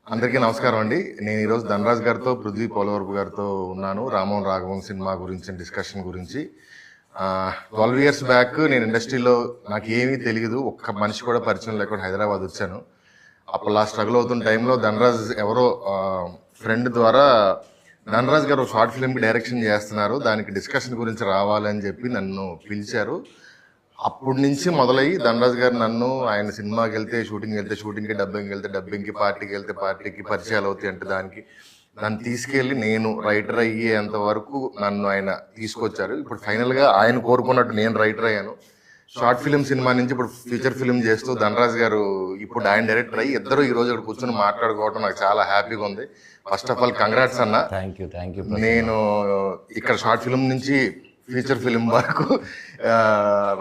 అందరికీ నమస్కారం అండి. నేను ఈరోజు ధనరాజ్ గారితో, పృథ్వీ పోలవరపు గారితో ఉన్నాను. రామోహన్ రాఘవం సినిమా గురించి డిస్కషన్ గురించి. 12 ఇయర్స్ బ్యాక్ నేను ఇండస్ట్రీలో నాకు ఏమీ తెలియదు, ఒక్క మనిషి కూడా పరిచయం లేకుండా హైదరాబాద్ వచ్చాను. అప్పుడు స్ట్రగుల్ అవుతున్న టైంలో ధనరాజ్ ఎవరో ఫ్రెండ్ ద్వారా ధనరాజ్ గారు షార్ట్ ఫిల్మ్కి డైరెక్షన్ చేస్తున్నారు, దానికి డిస్కషన్ గురించి రావాలని చెప్పి నన్ను పిలిచారు. అప్పటి నుంచి మొదలయ్యి ధనరాజ్ గారు నన్ను ఆయన సినిమాకి వెళ్తే షూటింగ్కి, డబ్బింగ్కి, పార్టీకి వెళ్తే పార్టీకి పరిచయాలు అవుతాయి అంటే దాన్ని తీసుకెళ్ళి నేను రైటర్ అయ్యేంత వరకు నన్ను ఆయన తీసుకొచ్చారు. ఇప్పుడు ఫైనల్గా ఆయన కోరుకున్నట్టు నేను రైటర్ అయ్యాను. షార్ట్ ఫిల్మ్ సినిమా నుంచి ఇప్పుడు ఫీచర్ ఫిల్మ్ చేస్తూ ధనరాజ్ గారు ఇప్పుడు ఆయన డైరెక్టర్ అయ్యి ఇద్దరు ఈ రోజు ఇక్కడ కూర్చొని మాట్లాడుకోవడం నాకు చాలా హ్యాపీగా ఉంది. ఫస్ట్ ఆఫ్ ఆల్ కంగ్రాట్స్ అన్న. Thank you. నేను ఇక్కడ షార్ట్ ఫిల్మ్ నుంచి ఫీచర్ ఫిల్మ్ వరకు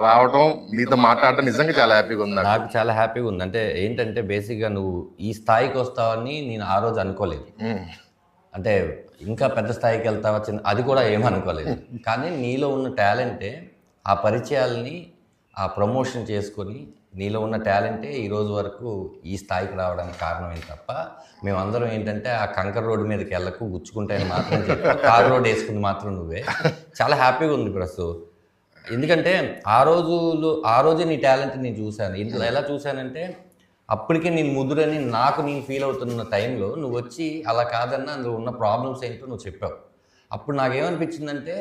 రావడం, మీతో మాట్లాడటం నిజంగా చాలా హ్యాపీగా ఉంది. నాకు చాలా హ్యాపీగా ఉంది. అంటే ఏంటంటే బేసిక్గా నువ్వు ఈ స్థాయికి వస్తావని నేను ఆ రోజు అనుకోలేదు. అంటే ఇంకా పెద్ద స్థాయికి వెళ్తావా అది కూడా ఏమనుకోలేదు. కానీ నీలో ఉన్న టాలెంటే ఆ పరిచయాల్ని ఆ ప్రమోషన్ చేసుకొని నీలో ఉన్న టాలెంటే ఈరోజు వరకు ఈ స్థాయికి రావడానికి కారణమే తప్ప మేమందరం ఏంటంటే ఆ కంకర్ రోడ్డు మీదకి వెళ్ళకు, గుచ్చుకుంటాయని మాత్రం చెప్పి కార్ రోడ్ వేసుకుంది మాత్రం నువ్వే. చాలా హ్యాపీగా ఉంది ప్రస్తుతం. ఎందుకంటే ఆ రోజే నీ టాలెంట్ నేను చూశాను. ఇంట్లో ఎలా చూశానంటే అప్పటికే నేను ముదురని నేను ఫీల్ అవుతున్న టైంలో నువ్వు వచ్చి అలా కాదన్నా అందులో ఉన్న ప్రాబ్లమ్స్ ఏంటో నువ్వు చెప్పావు. అప్పుడు నాకేమనిపించిందంటే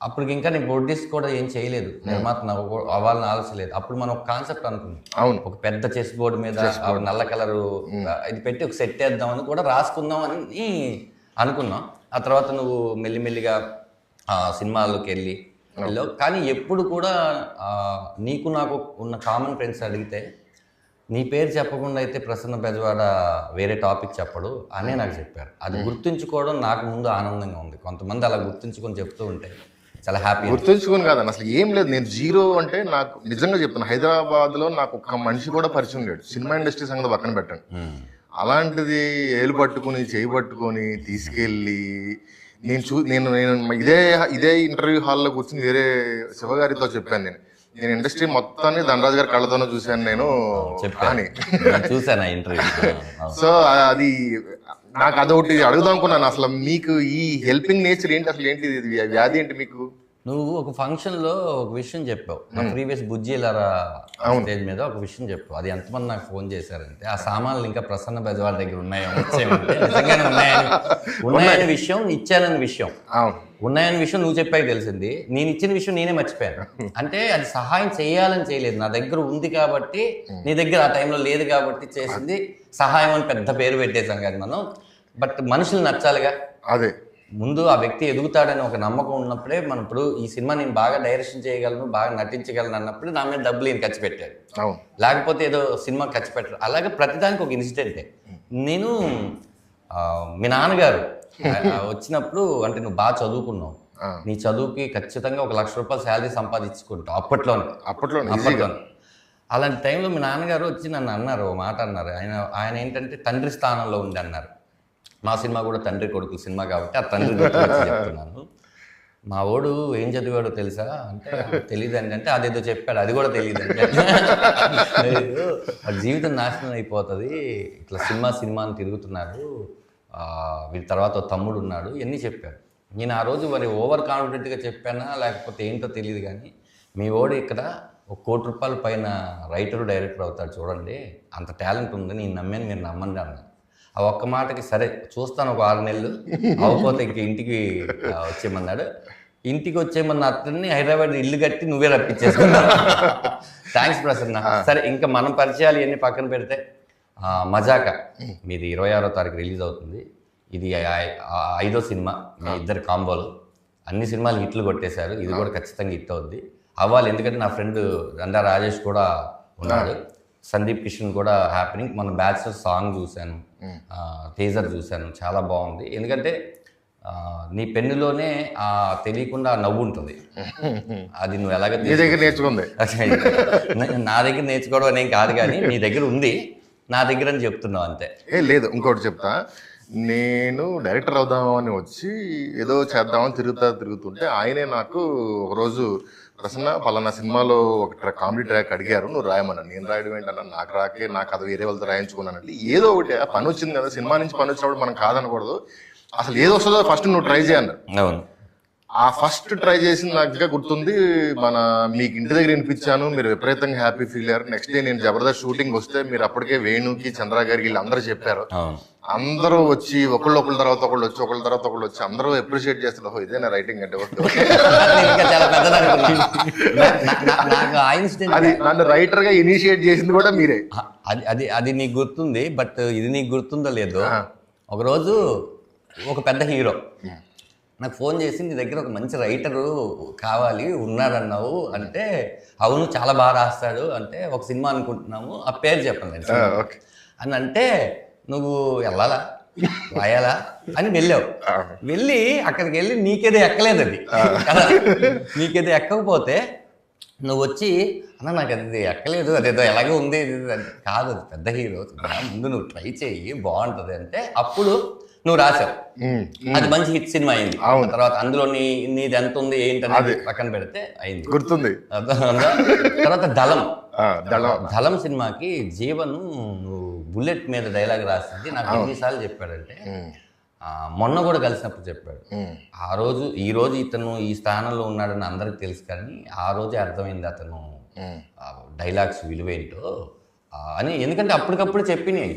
అప్పటికి ఇంకా నేను ప్రొడ్యూస్ కూడా ఏం చేయలేదు, నిర్మాత అవ్వాలని ఆలోచలేదు. అప్పుడు మనం ఒక కాన్సెప్ట్ అనుకున్నాం, అవును, ఒక పెద్ద చెస్ బోర్డు మీద నల్ల కలరు ఇది పెట్టి ఒక సెట్ వేద్దామని కూడా రాసుకుందాం అని అనుకున్నాం. ఆ తర్వాత నువ్వు మెల్లిమెల్లిగా సినిమాల్లోకి వెళ్ళావు. కానీ ఎప్పుడు కూడా నీకు నాకు ఉన్న కామన్ ఫ్రెండ్స్ అడిగితే నీ పేరు చెప్పకుండా అయితే ప్రసన్న బెజవాడ వేరే టాపిక్ చెప్పడు అనే నాకు చెప్పారు. అది గుర్తుంచుకోవడం నాకు ముందు ఆనందంగా ఉంది. కొంతమంది అలా గుర్తుంచుకొని చెప్తూ ఉంటే చాలా హ్యాపీ. గుర్తుంచుకొని కాదన్న, అసలు ఏం లేదు. నేను జీరో అంటే నాకు నిజంగా చెప్తాను, హైదరాబాద్లో నాకు ఒక్క మనిషి కూడా పరిచయం లేడు. సినిమా ఇండస్ట్రీ సంగతి పక్కన పెట్టండి. అలాంటిది ఏలు పట్టుకుని చేయి పట్టుకొని తీసుకెళ్ళి నేను ఇదే ఇంటర్వ్యూ హాల్లో కూర్చుని వేరే శివగారితో చెప్పాను, నేను ఇండస్ట్రీ మొత్తాన్ని ధనరాజ్ గారి కళ్ళతోనే చూశాను నేను అని చూసాను ఇంటర్వ్యూ. సో అది నాకు అదొకటి అడుగుదాం అనుకున్నాను, అసలు మీకు ఈ హెల్పింగ్ నేచర్ ఏంటి, అసలు ఏంటి వ్యాధి ఏంటి మీకు? నువ్వు ఒక ఫంక్షన్లో ఒక విషయం చెప్పావు, నా ప్రీవియస్ బుజ్జిలారా స్టేజ్ మీద ఒక విషయం చెప్పావు. అది ఎంతమంది నాకు ఫోన్ చేశారంటే ఆ సామాన్లు ఇంకా ప్రసన్న బెజవాడ దగ్గర నిజంగానే ఉన్నాయని విషయం, ఇచ్చానని విషయం, ఉన్నాయని విషయం నువ్వు చెప్పాక తెలిసింది. నేను ఇచ్చిన విషయం నేనే మర్చిపోయాను. అంటే అది సహాయం చేయాలని చేయలేదు, నా దగ్గర ఉంది కాబట్టి, నీ దగ్గర ఆ టైంలో లేదు కాబట్టి చేసింది సహాయం అని పెద్ద పేరు పెట్టేశాం కానీ మనం. బట్ మనుషులు నచ్చాలిగా, అదే ముందు ఆ వ్యక్తి ఎదుగుతాడని ఒక నమ్మకం ఉన్నప్పుడే మనం ఇప్పుడు ఈ సినిమా నేను బాగా డైరెక్షన్ చేయగలను, బాగా నటించగలను అన్నప్పుడు నా మీద డబ్బులు నేను ఖర్చు పెట్టాడు, లేకపోతే ఏదో సినిమా ఖర్చు పెట్టారు. అలాగే ప్రతిదానికి ఒక ఇన్సిడెంటే. నేను మీ నాన్నగారు వచ్చినప్పుడు, అంటే నువ్వు బాగా చదువుకున్నావు, నీ చదువుకి ఖచ్చితంగా 1 లక్ష రూపాయలు శాలరీ సంపాదించుకుంటావు అప్పట్లో. అలాంటి టైంలో మీ నాన్నగారు వచ్చి నన్ను అన్నారు, ఓ మాట అన్నారు. ఆయన ఏంటంటే తండ్రి స్థానంలో ఉంది అన్నారు. మా సినిమా కూడా తండ్రి కొడుకు సినిమా కాబట్టి ఆ తండ్రి గురించి చెప్తున్నాను. మా వాడు ఏం చదివాడో తెలుసా అంటే తెలియదండి అంటే అదేదో చెప్పాడు, అది కూడా తెలియదండి. జీవితం నాశనం అయిపోతుంది, ఇట్లా సినిమా అని తిరుగుతున్నారు, వీళ్ళ తర్వాత తమ్ముడు ఉన్నాడు, ఇవన్నీ చెప్పారు. నేను ఆ రోజు మరి ఓవర్ కాన్ఫిడెంట్గా చెప్పానా లేకపోతే ఏంటో తెలియదు, కానీ మీ వాడు ఇక్కడ 1 కోటి రూపాయల పైన రైటరు డైరెక్టర్ అవుతాడు చూడండి, అంత టాలెంట్ ఉంది, నేను నమ్మాను, మీరు నమ్మండి అన్న. ఆ ఒక్క మాటకి సరే చూస్తాను, ఒక 6 నెలలు అవ్వకపోతే ఇంక ఇంటికి వచ్చేయమన్నాడు. ఇంటికి వచ్చేయమన్న అతన్ని హైదరాబాద్ ఇల్లు కట్టి నువ్వే రప్పించేసుకున్నా. థ్యాంక్స్ ప్రసన్న. సరే ఇంకా మనం పరిచయాలు ఇవన్నీ పక్కన పెడితే, మజాకా మీది 26వ తారీఖు రిలీజ్ అవుతుంది. ఇది 5వ సినిమా మీ ఇద్దరు కాంబోలో. అన్ని సినిమాలు హిట్లు కొట్టేశారు, ఇది కూడా ఖచ్చితంగా హిట్ అవుద్ది, అవ్వాలి. ఎందుకంటే నా ఫ్రెండ్ రండా రాజేష్ కూడా ఉన్నాడు, సందీప్ కిషన్ కూడా హ్యాపీనింగ్. మన బ్యాచులర్ సాంగ్ చూశాను, టీజర్ చూశాను, చాలా బాగుంది. ఎందుకంటే నీ పెన్నులోనే తెలియకుండా నవ్వు ఉంటుంది, అది నువ్వు ఎలాగ నేర్చుకుంది. నా దగ్గర నేర్చుకోవడం అనేం కాదు, కానీ నీ దగ్గర ఉంది, నా దగ్గర అని చెప్తున్నావు అంతే. లేదు, ఇంకోటి చెప్తా. నేను డైరెక్టర్ అవుదామని వచ్చి ఏదో చేద్దామని తిరుగుతుంటే ఆయనే నాకు ఒకరోజు ప్రసన్న పలానా సినిమాలో ఒక కామెడీ ట్రాక్ అడిగారు, నువ్వు రాయమన్నా. నేను రాయడం ఏంటన్నా, నాకు రాకే, నాకు అది వేరే వాళ్ళతో రాయించుకున్నానంటే ఏదో ఒకటి ఆ పని వచ్చింది కదా, సినిమా నుంచి పని వచ్చినప్పుడు మనం కాదనకూడదు, అసలు ఏది వస్తుందో ఫస్ట్ నువ్వు ట్రై చేయన్నారు. అవును. ఆ ఫస్ట్ ట్రై చేసింది నాకు ఇంకా గుర్తుంది. మీకు ఇంటి దగ్గర వినిపించాను, మీరు విపరీతంగా హ్యాపీ ఫీల్ అయ్యారు. నెక్స్ట్ డే నేను జబర్దస్త్ షూటింగ్ వస్తే మీరు అప్పటికే వేణుకి, చంద్ర గారికి వీళ్ళు అందరూ చెప్పారు. అందరూ వచ్చి ఒకళ్ళ తర్వాత ఒకళ్ళు వచ్చి అందరూ అప్రిషియేట్ చేస్తున్నారు, ఇదే నా రైటింగ్ అంటే. అది నన్ను రైటర్ గా ఇనిషియేట్ చేసింది కూడా మీరే. అది నీకు గుర్తుంది. బట్ ఇది నీకు గుర్తుందో లేదో, ఒకరోజు ఒక పెద్ద హీరో నాకు ఫోన్ చేసి నీ దగ్గర ఒక మంచి రైటరు కావాలి ఉన్నారన్నావు అంటే, అవును చాలా బాగా రాస్తాడు అంటే, ఒక సినిమా అనుకుంటున్నాము, ఆ పేరు చెప్పండి అని అంటే, నువ్వు వెళ్ళాలా రాయాలా అని వెళ్ళావు. వెళ్ళి అక్కడికి వెళ్ళి నీకేదో ఎక్కలేదు అది కదా. నీకేదో ఎక్కకపోతే నువ్వు వచ్చి అన్న నాకు అది ఎక్కలేదు, అదేదో ఎలాగే ఉంది కాదు, అది పెద్ద హీరో, ముందు నువ్వు ట్రై చేయి బాగుంటుంది అంటే అప్పుడు నువ్వు రాశావు. అది మంచి హిట్ సినిమా అయింది. తర్వాత అందులో నీది ఎంత ఉంది ఏంటనేది పక్కన పెడితే అయింది, గుర్తుంది. తర్వాత దళం సినిమాకి జీవన్ నువ్వు బుల్లెట్ మీద డైలాగ్ రాసింది నాకు ఎన్నిసార్లు చెప్పాడంటే, మొన్న కూడా కలిసినప్పుడు చెప్పాడు. ఈ రోజు ఇతను ఈ స్థానంలో ఉన్నాడని అందరికి తెలుసు, కానీ ఆ రోజే అర్థమైంది అతను డైలాగ్స్ విలువేంటో అని. ఎందుకంటే అప్పటికప్పుడు చెప్పినాయి.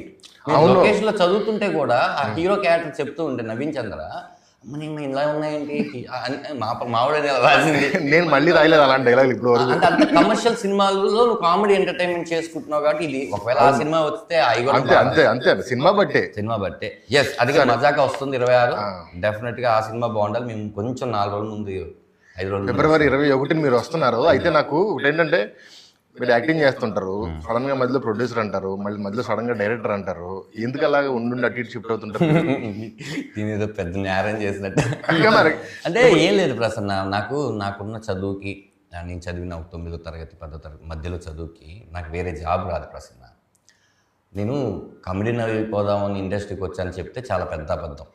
లొకేషన్ లో చదువుతుంటే కూడా ఆ హీరో క్యారెక్టర్ చెప్తూ ఉంటే నవీన్ చంద్ర ఇలా ఉన్నాయండి మావిడ రాసింది, నేను మళ్ళీ రాయలేదు అలాంటి డైలాగ్ ఇప్పుడు. అంటే అంత కమర్షియల్ సినిమాలలో నువ్వు కామెడీ ఎంటర్టైన్మెంట్ చేసుకుంటున్నావు కాబట్టి ఇది ఒకవేళ ఆ సినిమా వస్తే అంతే సినిమా బట్టే ఎస్ అది మజాకా వస్తుంది 26 డెఫినెట్ గా ఆ సినిమా బాగుండాలి. మేము కొంచెం 4 రోజుల ముందు 5 రోజులు ఫిబ్రవరి 21 మీరు వస్తున్నారు. అయితే నాకు ఏంటంటే, మీరు యాక్టింగ్ చేస్తుంటారు, సడన్ గా మధ్యలో ప్రొడ్యూసర్ అంటారు, మళ్ళీ మధ్యలో సడన్ గా డైరెక్టర్ అంటారు, ఎందుకు అలాగా ఉండి అటు ఇటు షిఫ్ట్ అవుతుంటారు? దీని ఏదో పెద్ద నేరం చేసినట్టు. అంటే ఏం లేదు ప్రసన్న, నాకున్న చదువుకి, నేను చదివిన 9వ తరగతి 10వ తరగతి మధ్యలో చదువుకి నాకు వేరే జాబ్ రాదు ప్రసన్న. నేను కమెడీని అయిపోదామని ఇండస్ట్రీకి వచ్చాను చెప్తే చాలా పెద్ద అబద్ధం.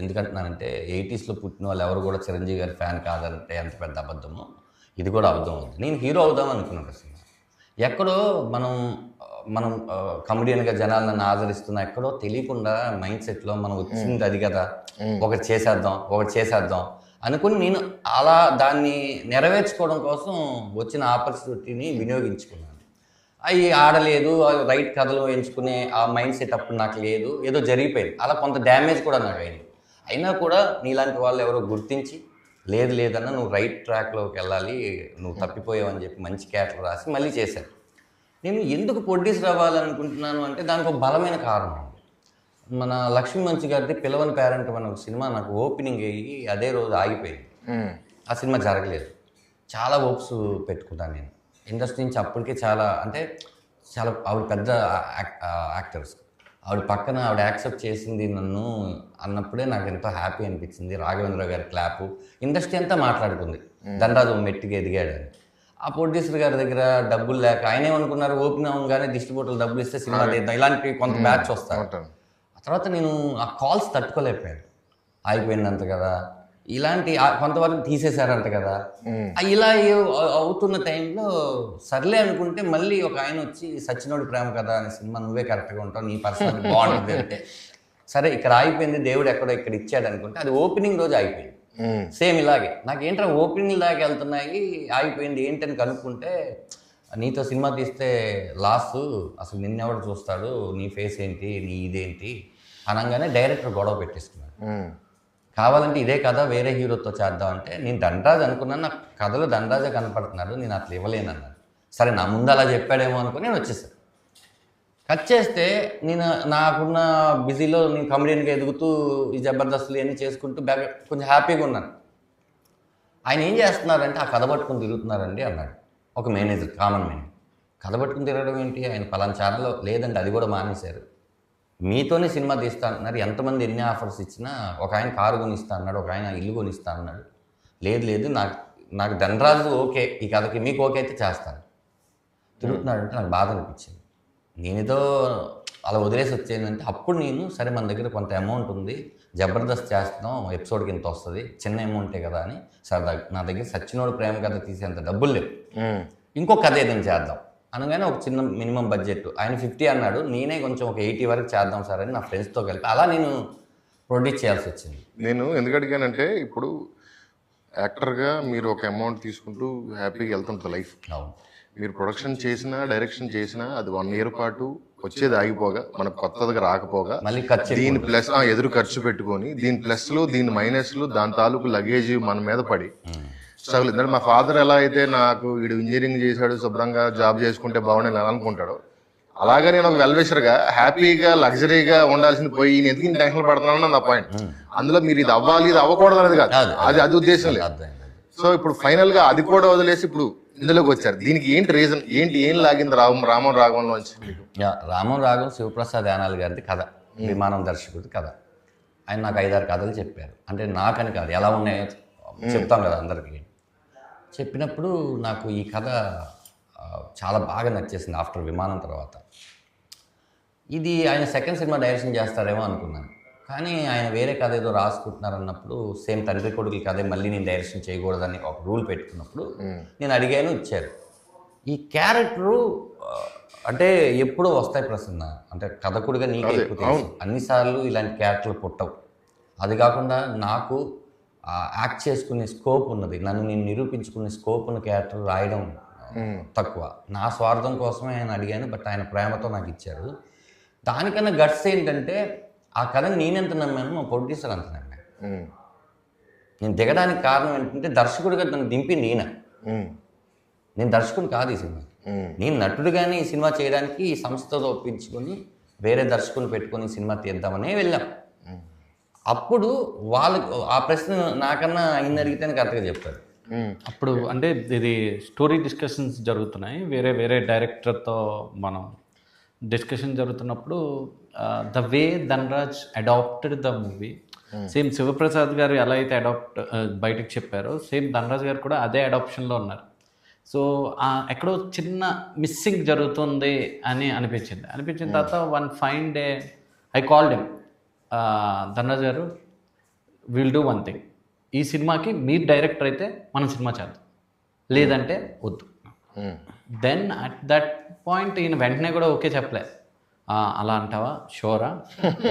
ఎందుకంటున్నానంటే 80s పుట్టిన వాళ్ళు ఎవరు కూడా చిరంజీవి గారి ఫ్యాన్ కాదంటే ఎంత పెద్ద అబద్ధమో ఇది కూడా అవుదాం ఉంది. నేను హీరో అవుదాం అనుకున్నాను ప్రసన్న. ఎక్కడో మనం కమెడియన్గా జనాలు నన్ను ఆదరిస్తున్నా, ఎక్కడో తెలియకుండా మైండ్ సెట్లో మనం వచ్చింది అది కదా, ఒకటి చేసేద్దాం అనుకుని నేను అలా దాన్ని నెరవేర్చుకోవడం కోసం వచ్చిన ఆపర్చునిటీని వినియోగించుకున్నాను. అవి ఆడలేదు, రైట్ కథలు ఎంచుకునే ఆ మైండ్ సెట్ అప్పుడు నాకు లేదు, ఏదో జరిగిపోయింది. అలా కొంత డ్యామేజ్ కూడా నాకు అయింది. అయినా కూడా నీలాంటి వాళ్ళు ఎవరో గుర్తించి లేదన్నా నువ్వు రైట్ ట్రాక్లోకి వెళ్ళాలి, నువ్వు తప్పిపోయావని చెప్పి మంచి క్యారెక్టర్ రాసి మళ్ళీ చేశాను. నేను ఎందుకు ప్రొడ్యూసర్ అవ్వాలనుకుంటున్నాను అంటే దానికి ఒక బలమైన కారణం ఉంది. మన లక్ష్మీ మంచి గారిది పిలవని పేరెంట్ మన సినిమా నాకు ఓపెనింగ్ అయ్యి అదే రోజు ఆగిపోయింది. ఆ సినిమా జరగలేదు. చాలా హోప్స్ పెట్టుకున్నాను నేను ఇండస్ట్రీ నుంచి. అప్పటికే చాలా ఆవిడ పెద్ద యాక్టర్స్, ఆవిడ పక్కన ఆవిడ యాక్సెప్ట్ చేసింది నన్ను అన్నప్పుడే నాకు ఎంతో హ్యాపీ అనిపించింది. రాఘవేంద్ర గారి క్లాపు, ఇండస్ట్రీ అంతా మాట్లాడుకుంది ధనరాజు మెట్టికి ఎదిగాడని. ఆ ప్రొడ్యూసర్ గారి దగ్గర డబ్బులు లేక ఆయన ఏమనుకున్నారు, ఓపెన్ అవ్వగానే డిస్ట్రిబ్యూటర్లు డబ్బులు ఇస్తే సినిమా తీద్దాం, ఇలాంటి కొంత బ్యాచ్ వస్తారు. ఆ తర్వాత నేను ఆ కాల్స్ తట్టుకోలేకపోయాను. ఆగిపోయిందంట కదా, ఇలాంటి కొంతవరకు తీసేశారంట కదా, ఇలా అవుతున్న టైంలో సర్లే అనుకుంటే మళ్ళీ ఒక ఆయన వచ్చి సచ్చినోడి ప్రేమ కదా అనే సినిమా నువ్వే కరెక్ట్గా ఉంటావు, నీ పర్సనల్ బాగుంటుంది అంటే, సరే ఇక్కడ ఆగిపోయింది, దేవుడు ఎక్కడో ఇక్కడ ఇచ్చాడు అనుకుంటే అది ఓపెనింగ్ రోజు ఆగిపోయింది. సేమ్ ఇలాగే నాకేంట్రా ఓపెనింగ్ లాగా వెళ్తున్నాయి, ఆగిపోయింది ఏంటని కనుక్కుంటే, నీతో సినిమా తీస్తే లాస్, అసలు నిన్నెవడు చూస్తాడు, నీ ఫేస్ ఏంటి, నీ ఇదేంటి అనగానే డైరెక్టర్ గొడవ పెట్టేసుకున్నాడు. కావాలంటే ఇదే కథ వేరే హీరోతో చేద్దామంటే, నేను ధనరాజ్ అనుకున్నాను, నాకు కథలో ధనరాజే కనపడుతున్నాడు, నేను అట్లా ఇవ్వలేను అన్నాడు. సరే నా ముందు అలా చెప్పాడేమో అనుకుని నేను వచ్చేసాను. కట్ చేస్తే నాకున్న బిజీలో నేను కమెడియన్గా ఎదుగుతూ ఈ జబర్దస్తులు ఇవన్నీ చేసుకుంటూ కొంచెం హ్యాపీగా ఉన్నాను. ఆయన ఏం చేస్తున్నారంటే ఆ కథ పట్టుకుని తిరుగుతున్నారండి అన్నాడు ఒక మేనేజర్, కామన్ మేనేజర్. కథ పట్టుకుని తిరగడం ఏంటి, ఆయన పలానా ఛానల్లో లేదండి, అది కూడా మానేశారు, మీతోనే సినిమా తీస్తా అంటున్నారు, ఎంతమంది ఎన్ని ఆఫర్స్ ఇచ్చినా, ఒక ఆయన కారు కొనిస్తా అన్నాడు, ఒక ఆయన ఇల్లు కొనిస్తా అన్నాడు, లేదు నాకు ధనరాజు ఓకే, ఈ కథకి మీకు ఓకే అయితే చేస్తాను. తిరుగుతున్నాడంటే నాకు బాధ అనిపించింది. నేనేదో అలా వదిలేసి వచ్చేయంటే అప్పుడు నేను సరే మన దగ్గర కొంత అమౌంట్ ఉంది, జబర్దస్త్ చేస్తున్నాం, ఎపిసోడ్కి ఇంత వస్తుంది, చిన్న అమౌంటే కదా అని, సార్ నా దగ్గర సచ్చినోడు ప్రేమ కథ తీసేంత డబ్బులు లేవు, ఇంకో కథ ఏదైనా చేద్దాం అనగానే ఒక చిన్న మినిమం బడ్జెట్, ఆయన 50 అన్నాడు, నేనే కొంచెం ఒక 80 వరకు చేద్దాం సార్ అని నా ఫ్రెండ్స్తో కలిపి అలా నేను ప్రొడ్యూస్ చేయాల్సి వచ్చింది. నేను ఎందుకు అడిగానంటే ఇప్పుడు యాక్టర్గా మీరు ఒక అమౌంట్ తీసుకుంటూ హ్యాపీగా వెళ్తుంటుంది లైఫ్. అవును, మీరు ప్రొడక్షన్ చేసినా డైరెక్షన్ చేసినా అది 1 year పాటు వచ్చేది ఆగిపోగా మనకు కొత్తదిగా రాకపోగా మళ్ళీ ఖర్చు దీని ప్లస్ ఎదురు ఖర్చు పెట్టుకొని దీని ప్లస్లు దీని మైనస్లు దాని తాలూకు లగేజ్ మన మీద పడి స్ట్రగుల్. ఎందుకంటే మా ఫాదర్ ఎలా అయితే నాకు వీడు ఇంజనీరింగ్ చేశాడు శుభ్రంగా జాబ్ చేసుకుంటే బాగుండేది అని అనుకుంటాడు, అలాగే నేను ఒక వెల్విషర్గా హ్యాపీగా లగ్జరీగా ఉండాల్సింది పోయి ఈయన ఎందుకు టెన్షన్ పడుతున్నాను నా పాయింట్. అందులో మీరు ఇది అవ్వాలి ఇది అవ్వకూడదు అనేది కాదు, అది ఉద్దేశం లేదు. సో ఇప్పుడు ఫైనల్ గా అది కూడా వదిలేసి ఇప్పుడు ఇందులోకి వచ్చారు. దీనికి ఏంటి రీజన్, ఏం లాగింది రామం రాఘవంలోంచి? రామం రాఘవం శివప్రసాద్ యానాల్ గారిది కథ, విమానం దర్శకుడిది కథ. ఆయన నాకు 5-6 కథలు చెప్పారు, అంటే నాకని కాదు ఎలా ఉన్నాయో చెప్తాం కదా అందరికీ. చెప్పినప్పుడు నాకు ఈ కథ చాలా బాగా నచ్చేసింది. ఆఫ్టర్ విమానం తర్వాత ఇది ఆయన సెకండ్ సినిమా డైరెక్షన్ చేస్తారేమో అనుకున్నాను, కానీ ఆయన వేరే కథ ఏదో రాసుకుంటున్నారు అన్నప్పుడు సేమ్ తండ్రి కొడుకుల కథే మళ్ళీ నేను డైరెక్షన్ చేయకూడదని ఒక రూల్ పెట్టుకున్నప్పుడు నేను అడిగాను, ఇచ్చారు. ఈ క్యారెక్టరు అంటే ఎప్పుడో వస్తాయి ప్రసన్న, అంటే కథకుడిగా నీకే ఎక్కువ తెలుసు, అన్నిసార్లు ఇలాంటి క్యారెక్టర్లు పుట్టవు. అది కాకుండా నాకు యాక్ట్ చేసుకునే స్కోప్ ఉన్నది, నన్ను నేను నిరూపించుకునే స్కోప్ ఉన్న క్యారెక్టర్ రాయడం తక్కువ. నా స్వార్థం కోసమే ఆయన అడిగాను, బట్ ఆయన ప్రేమతో నాకు ఇచ్చారు. దానికన్నా గట్స్ ఏంటంటే ఆ కథని నేనెంత నమ్మాను, మా ప్రొడ్యూసర్ అంత నమ్మాను. నేను దిగడానికి కారణం ఏంటంటే దర్శకుడిగా నన్ను దింపింది ఈయన. నేను దర్శకుడు కాదు ఈ సినిమా, నేను నటుడుగానే ఈ సినిమా చేయడానికి ఈ సంస్థతో ఒప్పించుకొని వేరే దర్శకులు పెట్టుకొని సినిమా తీద్దామనే వెళ్ళాం. అప్పుడు వాళ్ళకు ఆ ప్రశ్న నాకన్నా ఆయన అడిగితేనే కరెక్ట్గా చెప్తారు. అప్పుడు అంటే ఇది స్టోరీ డిస్కషన్స్ జరుగుతున్నాయి, వేరే వేరే డైరెక్టర్తో మనం డిస్కషన్ జరుగుతున్నప్పుడు the way Dhanraj adapted the movie, same Shivaprasad garu ఎలా అయితే బయటకు చెప్పారో సేమ్ ధనరాజ్ గారు కూడా అదే అడాప్షన్లో ఉన్నారు. సో ఎక్కడో చిన్న మిస్సింగ్ జరుగుతుంది అని అనిపించిన తర్వాత one fine day I called him, Dhanraj గారు విల్ డూ వన్ థింగ్, ఈ సినిమాకి మీరు డైరెక్టర్ అయితే మనం సినిమా చేద్దాం, లేదంటే వద్దు. దెన్ అట్ దట్ పాయింట్ ఈయన వెంటనే కూడా ఓకే చెప్పలే, అలా అంటావా, షోరా,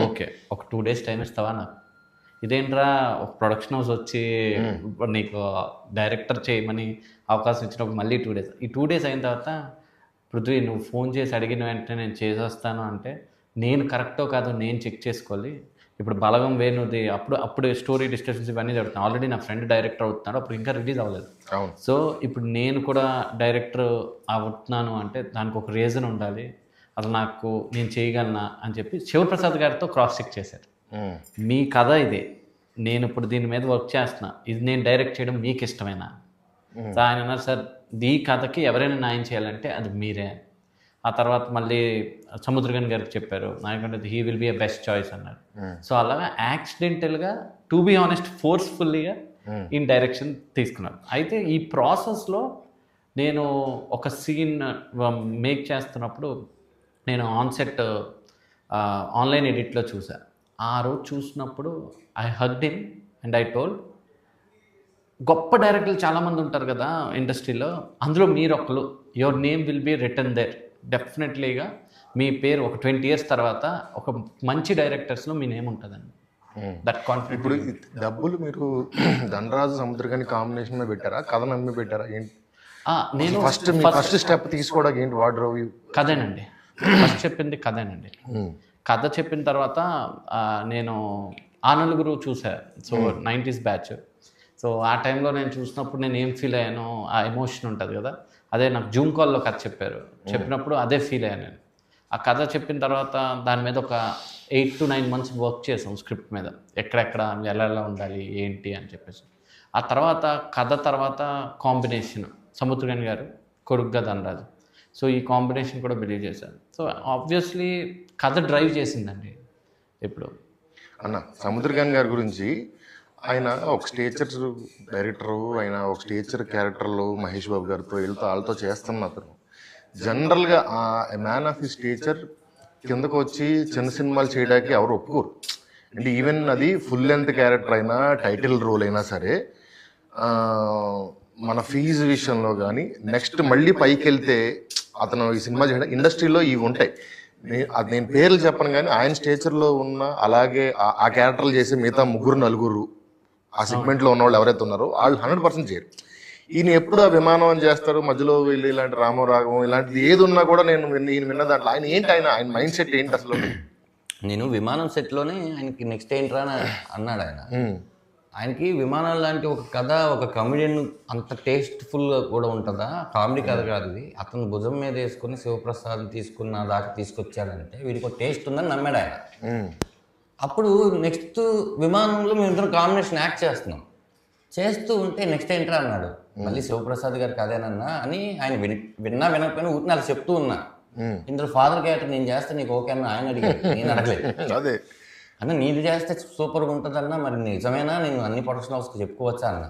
ఓకే ఒక 2 days టైం ఇస్తావా నాకు, ఇదేంట్రా ఒక ప్రొడక్షన్ హౌస్ వచ్చి నీకు డైరెక్టర్ చేయమని అవకాశం ఇచ్చినప్పుడు మళ్ళీ 2 days, ఈ 2 days అయిన తర్వాత పృథ్వీ నువ్వు ఫోన్ చేసి అడిగిన వెంటనే నేను చేసేస్తాను అంటే నేను కరెక్టో కాదో నేను చెక్ చేసుకోవాలి. ఇప్పుడు బలగం వేణుది అప్పుడు స్టోరీ డిస్కషన్స్ ఇవన్నీ జరుగుతున్నాయి, ఆల్రెడీ నా ఫ్రెండ్ డైరెక్టర్ అవుతున్నాడు, అప్పుడు ఇంకా రిలీజ్ అవ్వలేదు. సో ఇప్పుడు నేను కూడా డైరెక్టర్ అవుతున్నాను అంటే దానికి ఒక రీజన్ ఉండాలి, అసలు నాకు నేను చేయగలనా అని చెప్పి శివప్రసాద్ గారితో క్రాస్ చెక్ చేశారు. మీ కథ ఇదే, నేను ఇప్పుడు దీని మీద వర్క్ చేస్తున్నా, ఇది నేను డైరెక్ట్ చేయడం మీకు ఇష్టమేనా? సో ఆయన అన్నారు, సార్ ఈ కథకి ఎవరైనా న్యాయం చేయాలంటే అది మీరే. ఆ తర్వాత మళ్ళీ సముద్రగన్ గారికి చెప్పారు, నాకంటే he will be a best choice అన్నారు. సో అలాగా యాక్సిడెంటల్గా టు బీ ఆనెస్ట్ ఫోర్స్ఫుల్లీగా ఇన్ డైరెక్షన్ తీసుకున్నారు. అయితే ఈ ప్రాసెస్లో నేను ఒక సీన్ మేక్ చేస్తున్నప్పుడు నేను ఆన్సెట్ ఆన్లైన్ ఎడిట్లో చూసాను. ఆ రోజు చూసినప్పుడు I hugged him and I told, గొప్ప డైరెక్టర్లు చాలామంది ఉంటారు కదా ఇండస్ట్రీలో, అందులో మీరు ఒకరు, your name will be return there, డెఫినెట్లీగా మీ పేరు ఒక 20 years తర్వాత ఒక మంచి డైరెక్టర్స్లో మీ నేమ్ ఉంటుందండి. That confident. ఇప్పుడు డబ్బులు మీరు ధనరాజు సముద్రకాని కాంబినేషన్ మీద పెట్టారా, కథ నమ్మి పెట్టారా, ఏంటి? నేను ఫస్ట్ స్టెప్ తీసుకోవడానికి ఏంటి వార్డ్రోబ్? కథేనండి, ఫస్ట్ చెప్పింది కథేనండి. కథ చెప్పిన తర్వాత నేను ఆ నలుగురు చూసాను, సో 90s బ్యాచ్. సో ఆ టైంలో నేను చూసినప్పుడు నేను ఏం ఫీల్ అయ్యానో ఆ ఎమోషన్ ఉంటుంది కదా, అదే నాకు జూమ్ కాల్లో కథ చెప్పినప్పుడు అదే ఫీల్ అయ్యాను నేను. ఆ కథ చెప్పిన తర్వాత దాని మీద ఒక 8 to 9 months వర్క్ చేసాం స్క్రిప్ట్ మీద, ఎక్కడెక్కడ ఎలా ఉండాలి ఏంటి అని చెప్పేసి. ఆ తర్వాత కథ తర్వాత కాంబినేషన్ సముద్రగన్ గారు కొడుగ్గా ధనరాజు, సో ఈ కాంబినేషన్ కూడా బిలీవ్ చేశాను. సో ఆబ్వియస్లీ కథ డ్రైవ్ చేసిందండి. ఇప్పుడు అన్న సముద్రగన్ గారి గురించి, ఆయన ఒక స్టేచర్ డైరెక్టరు, ఆయన ఒక స్టేచర్ క్యారెక్టర్లు మహేష్ బాబు గారితో వాళ్ళతో చేస్తున్న అతను జనరల్గా మ్యాన్ ఆఫ్ ది స్టేచర్ కిందకు వచ్చి చిన్న సినిమాలు చేయడానికి ఎవరు ఒప్పుకోరు. అంటే ఈవెన్ అది ఫుల్ లెంత్ క్యారెక్టర్ అయినా టైటిల్ రోల్ అయినా సరే మన ఫీజు విషయంలో కానీ నెక్స్ట్ మళ్ళీ పైకి వెళ్తే అతను ఈ సినిమా చేయడం ఇండస్ట్రీలో ఇవి ఉంటాయి. అది నేను పేర్లు చెప్పను కానీ ఆయన స్టేచర్లో ఉన్న అలాగే ఆ క్యారెక్టర్లు చేసే మిగతా 3-4 ఆ సెగ్మెంట్లో ఉన్న వాళ్ళు ఎవరైతే ఉన్నారో వాళ్ళు 100% చేయరు. ఈయన ఎప్పుడు ఆ విమానం అని చేస్తారు, మధ్యలో వెళ్ళి ఇలాంటి రామరాగం ఇలాంటిది ఏది ఉన్నా కూడా నేను విన్న దాంట్లో ఆయన ఏంటి, ఆయన మైండ్ సెట్ ఏంటి అసలు? నేను విమానం సెట్లోనే ఆయనకి నెక్స్ట్ ఏంట్రా అని అన్నాడు ఆయన. ఆయనకి విమానం లాంటి ఒక కథ, ఒక కమెడియన్ అంత టేస్ట్ఫుల్గా కూడా ఉంటుందా? కామెడీ కథ కాదు ఇది. అతను భుజం మీద వేసుకుని శివప్రసాద్ తీసుకున్న దాకా తీసుకొచ్చాడంటే వీడికి ఒక టేస్ట్ ఉందని నమ్మాడు ఆయన. అప్పుడు నెక్స్ట్ విమానంలో మేమిద్దరం కాంబినేషన్ యాక్ట్ చేస్తూ ఉంటే నెక్స్ట్ ఏంట్రా అన్నాడు. మళ్ళీ శివప్రసాద్ గారు కదేనన్నా అని ఆయన విన్నా వినకపోయినా ఊరిని అలా చెప్తూ ఉన్నా. ఇందులో ఫాదర్ క్యారెక్టర్ నేను చేస్తే నీకు ఓకే అన్న ఆయన అడిగాడు, నేను అడగలేదు. అదే అన్న నీది చేస్తే సూపర్గా ఉంటుందన్నా, మరి నిజమేనా, నేను అన్ని ప్రొడక్షన్ హౌస్కి చెప్పుకోవచ్చా అన్న,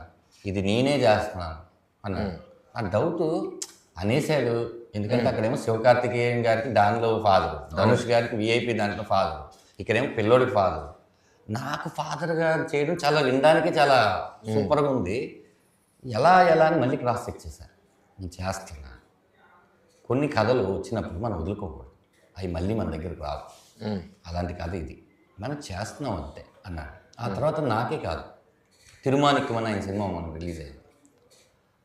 ఇది నేనే చేస్తున్నాను అన్నాడు. ఆ డౌట్ అనేసాడు. ఎందుకంటే అక్కడేమో శివకార్తికేయన్ గారికి దానిలో ఫాదర్, ధనుష్ గారికి విఐపి దాంట్లో ఫాదర్, ఇక్కడేమో పిల్లోడికి ఫాదర్. నాకు ఫాదర్గా చేయడం చాలా వినడానికి చాలా సూపర్గా ఉంది. ఎలా అని మళ్ళీ క్రాస్ చెక్ చేశాను. నేను చేస్తున్నా. కొన్ని కథలు వచ్చినప్పుడు మనం వదులుకోకూడదు, అవి మళ్ళీ మన దగ్గరకు రావు. అలాంటి కథ ఇది, మనం చేస్తున్నాం అంతే అన్నాడు. ఆ తర్వాత నాకే కాదు, తిరుమానిక్కమని ఆయన సినిమా మనం రిలీజ్ అయింది,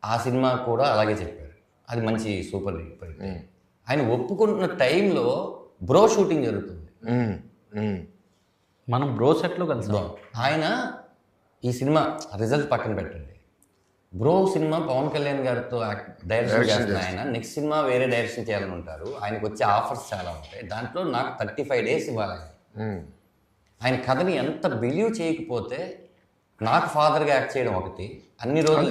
ఆ సినిమా కూడా అలాగే చెప్పారు. అది మంచి సూపర్ హిట్. ఆయన ఒప్పుకుంటున్న టైంలో బ్రో షూటింగ్ జరుగుతుంది. మనం బ్రో సెట్లో కలుద్దాం. ఆయన ఈ సినిమా రిజల్ట్ పక్కన పెట్టండి, బ్రో సినిమా పవన్ కళ్యాణ్ గారితో డైరెక్షన్ చేస్తున్న ఆయన నెక్స్ట్ సినిమా వేరే డైరెక్షన్ చేయాలని ఉంటారు. ఆయనకు వచ్చే ఆఫర్స్ చాలా ఉంటాయి. దాంట్లో నాకు 35 days ఇవ్వాలి. ఆయన కథని ఎంత బిలీవ్ చేయకపోతే నాకు ఫాదర్గా యాక్ట్ చేయడం ఒకటి, అన్ని రోజులు